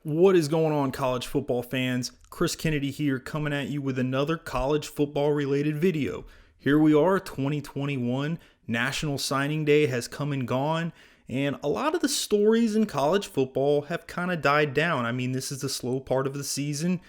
What is going on, college football fans? Chris Kennedy here, coming at you with another college football related video. Here we are, 2021. National Signing Day has come and gone, and a lot of the stories in college football have kind of died down. I mean, this is the slow part of the season,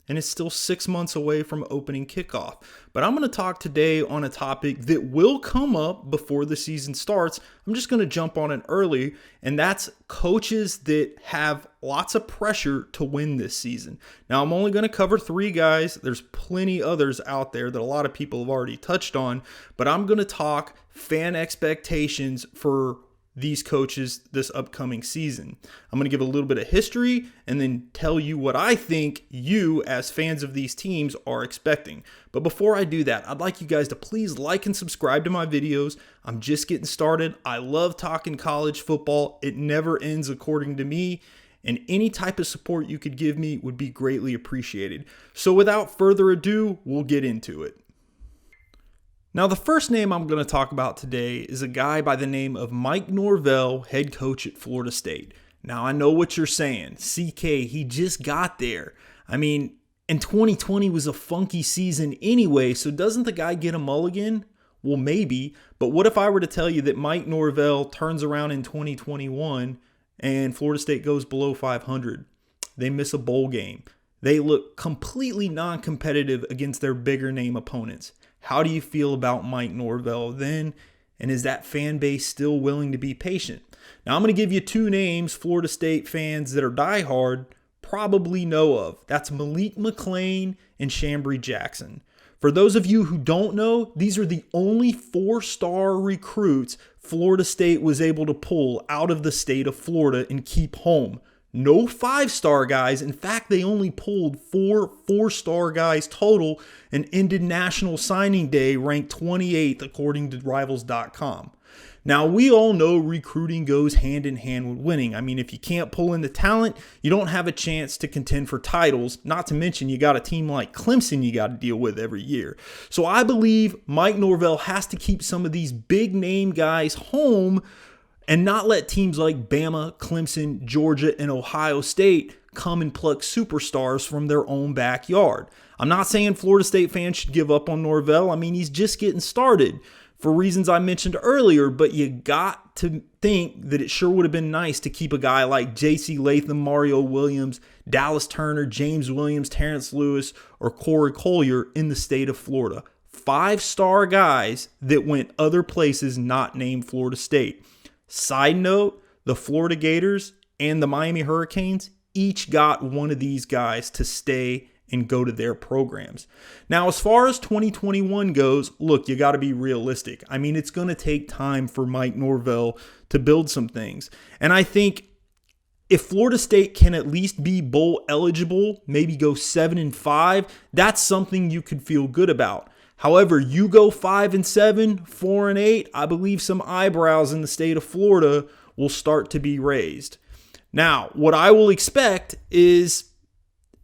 and it's still 6 months away from opening kickoff. But I'm going to talk today on a topic that will come up before the season starts. I'm just going to jump on it early, and that's coaches that have lots of pressure to win this season. Now, I'm only going to cover 3 guys. There's plenty others out there that a lot of people have already touched on, but I'm going to talk fan expectations for these coaches this upcoming season. I'm going to give a little bit of history and then tell you what I think you as fans of these teams are expecting. But before I do that, I'd like you guys to please like and subscribe to my videos. I'm just getting started. I love talking college football. It never ends according to me, and any type of support you could give me would be greatly appreciated. So without further ado, we'll get into it. Now, the first name I'm going to talk about today is a guy by the name of Mike Norvell, head coach at Florida State. Now, I know what you're saying. CK, he just got there. I mean, and 2020 was a funky season anyway, so doesn't the guy get a mulligan? Well, maybe, but what if I were to tell you that Mike Norvell turns around in 2021 and Florida State goes below 500? They miss a bowl game. They look completely non-competitive against their bigger name opponents. How do you feel about Mike Norvell then? And is that fan base still willing to be patient? Now, I'm going to give you 2 names Florida State fans that are diehard probably know of. That's Malik McClain and Chambry Jackson. For those of you who don't know, these are the only 4-star recruits Florida State was able to pull out of the state of Florida and keep home. No 5-star guys. In fact, they only pulled 4-star guys total and ended National Signing Day ranked 28th according to Rivals.com. Now, we all know recruiting goes hand in hand with winning. I mean, if you can't pull in the talent, you don't have a chance to contend for titles. Not to mention, you got a team like Clemson you got to deal with every year. So I believe Mike Norvell has to keep some of these big name guys home and not let teams like Bama, Clemson, Georgia, and Ohio State come and pluck superstars from their own backyard. I'm not saying Florida State fans should give up on Norvell. I mean, he's just getting started for reasons I mentioned earlier, but you got to think that it sure would have been nice to keep a guy like J.C. Latham, Mario Williams, Dallas Turner, James Williams, Terrence Lewis, or Corey Collier in the state of Florida. 5-star guys that went other places not named Florida State. Side note, the Florida Gators and the Miami Hurricanes each got one of these guys to stay and go to their programs. Now, as far as 2021 goes, look, you got to be realistic. I mean, it's going to take time for Mike Norvell to build some things. And I think if Florida State can at least be bowl eligible, maybe go 7-5, that's something you could feel good about. However, you go 5-7, 4-8, I believe some eyebrows in the state of Florida will start to be raised. Now, what I will expect is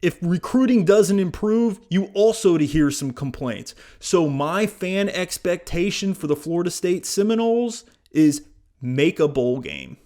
if recruiting doesn't improve, you also to hear some complaints. So my fan expectation for the Florida State Seminoles is make a bowl game.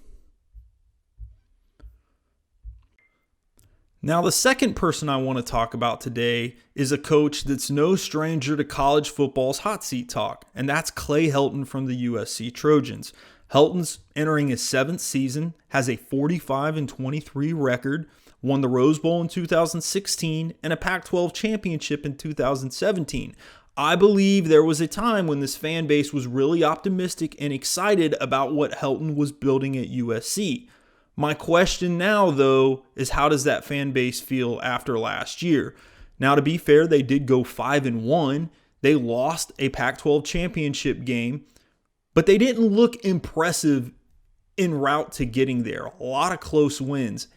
Now, the second person I want to talk about today is a coach that's no stranger to college football's hot seat talk, and that's Clay Helton from the USC Trojans. Helton's entering his 7th season, has a 45-23 record, won the Rose Bowl in 2016 and a Pac-12 championship in 2017. I believe there was a time when this fan base was really optimistic and excited about what Helton was building at USC. My question now, though, is how does that fan base feel after last year? Now, to be fair, they did go 5-1. They lost a Pac-12 championship game, but they didn't look impressive en route to getting there. A lot of close wins.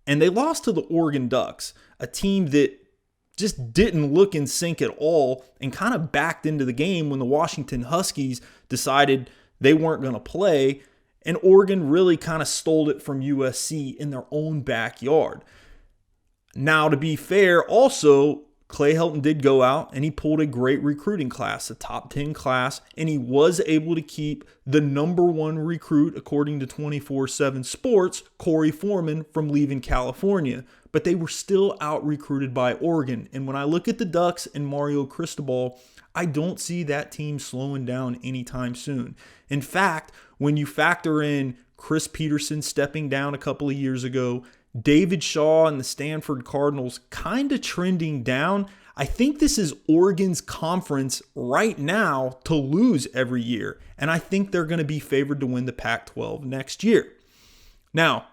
And they lost to the Oregon Ducks, a team that just didn't look in sync at all and kind of backed into the game when the Washington Huskies decided they weren't going to play. And Oregon really kind of stole it from USC in their own backyard. Now, to be fair, also, Clay Helton did go out and he pulled a great recruiting class, a top 10 class, and he was able to keep the number one recruit, according to 24/7 Sports, Corey Foreman, from leaving California. But they were still out recruited by Oregon. And when I look at the Ducks and Mario Cristobal, I don't see that team slowing down anytime soon. In fact, when you factor in Chris Peterson stepping down a couple of years ago, David Shaw and the Stanford Cardinals kind of trending down, I think this is Oregon's conference right now to lose every year. And I think they're going to be favored to win the Pac-12 next year. Now,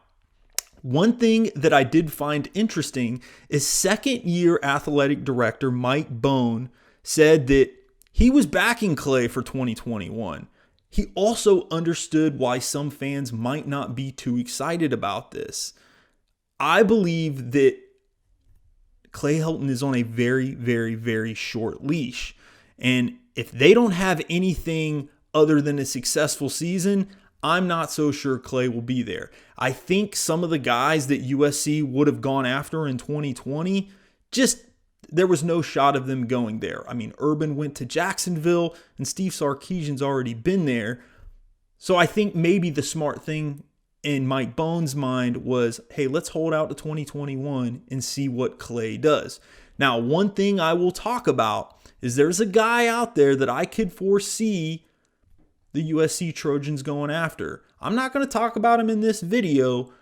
one thing that I did find interesting is second-year athletic director Mike Bone said that he was backing Clay for 2021. He also understood why some fans might not be too excited about this. I believe that Clay Helton is on a very, very, very short leash. And if they don't have anything other than a successful season, I'm not so sure Clay will be there. I think some of the guys that USC would have gone after in 2020, there was no shot of them going there. I mean, Urban went to Jacksonville and Steve Sarkisian's already been there. So I think maybe the smart thing in Mike Bone's mind was, hey, let's hold out to 2021 and see what Clay does. Now, one thing I will talk about is there's a guy out there that I could foresee the USC Trojans going after. I'm not going to talk about him in this video,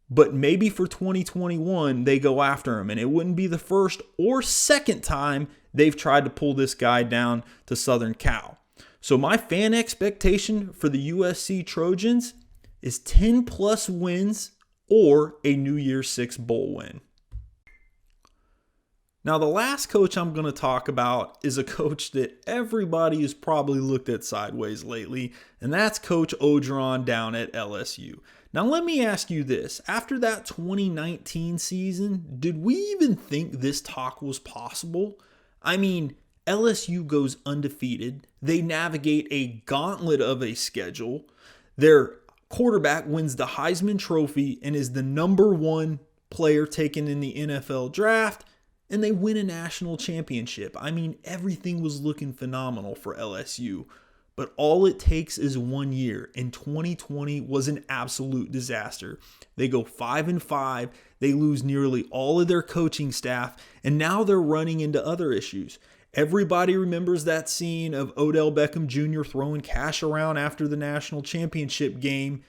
but maybe for 2021 they go after him, and it wouldn't be the first or second time they've tried to pull this guy down to Southern Cal. So my fan expectation for the USC Trojans is 10 plus wins or a New Year's Six bowl win. Now, the last coach I'm going to talk about is a coach that everybody has probably looked at sideways lately, and that's Coach Orgeron down at LSU. Now, let me ask you this. After that 2019 season, did we even think this talk was possible? I mean, LSU goes undefeated. They navigate a gauntlet of a schedule. Their quarterback wins the Heisman Trophy and is the number one player taken in the NFL draft, and they win a national championship. I mean, everything was looking phenomenal for LSU, but all it takes is 1 year, and 2020 was an absolute disaster. They go 5-5, they lose nearly all of their coaching staff, and now they're running into other issues. Everybody remembers that scene of Odell Beckham Jr. throwing cash around after the national championship game,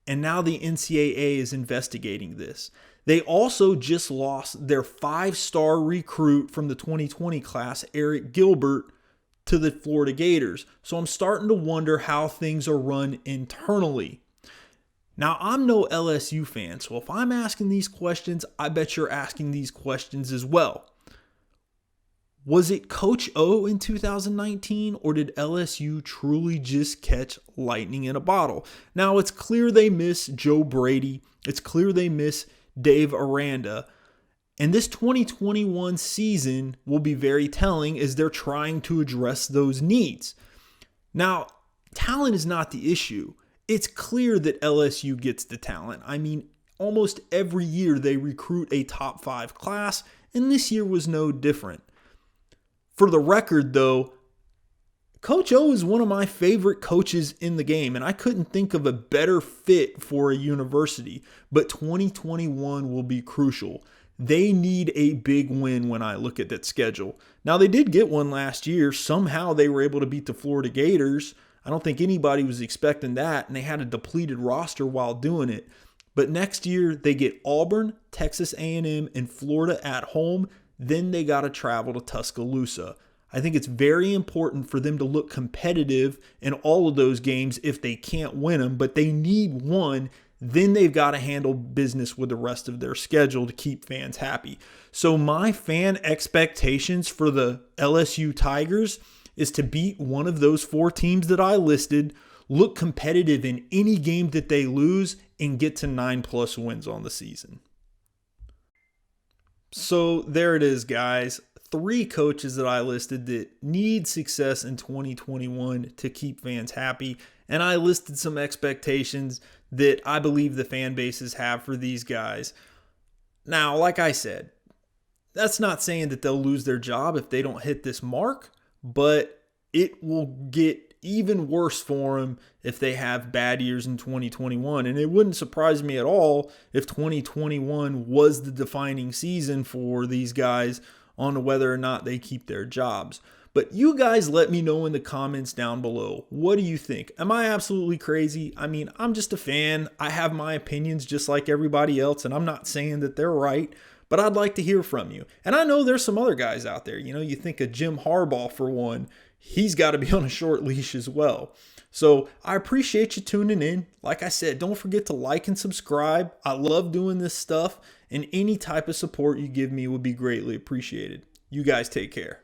and now the NCAA is investigating this. They also just lost their 5-star recruit from the 2020 class, Eric Gilbert, to the Florida Gators. So I'm starting to wonder how things are run internally. Now, I'm no LSU fan, so if I'm asking these questions, I bet you're asking these questions as well. Was it Coach O in 2019, or did LSU truly just catch lightning in a bottle? Now, it's clear they miss Joe Brady. It's clear they miss Dave Aranda. And this 2021 season will be very telling as they're trying to address those needs. Now, talent is not the issue. It's clear that LSU gets the talent. I mean, almost every year they recruit a top 5 class, and this year was no different. For the record, though, Coach O is one of my favorite coaches in the game, and I couldn't think of a better fit for a university. But 2021 will be crucial. They need a big win when I look at that schedule. Now, they did get one last year. Somehow they were able to beat the Florida Gators. I don't think anybody was expecting that, and they had a depleted roster while doing it. But next year, they get Auburn, Texas A&M, and Florida at home. Then they got to travel to Tuscaloosa. I think it's very important for them to look competitive in all of those games if they can't win them, but they need one. Then they've got to handle business with the rest of their schedule to keep fans happy. So my fan expectations for the LSU Tigers is to beat one of those 4 teams that I listed, look competitive in any game that they lose, and get to 9+ wins on the season. So there it is, guys. 3 coaches that I listed that need success in 2021 to keep fans happy. And I listed some expectations that I believe the fan bases have for these guys. Now, like I said, That's not saying that they'll lose their job if they don't hit this mark, but it will get even worse for them if they have bad years in 2021. And it wouldn't surprise me at all if 2021 was the defining season for these guys on whether or not they keep their jobs. But you guys let me know in the comments down below. What do you think? Am I absolutely crazy? I mean, I'm just a fan. I have my opinions just like everybody else, and I'm not saying that they're right, but I'd like to hear from you. And I know there's some other guys out there. You know, you think of Jim Harbaugh for one. He's got to be on a short leash as well. So I appreciate you tuning in. Like I said, don't forget to like and subscribe. I love doing this stuff, and any type of support you give me would be greatly appreciated. You guys take care.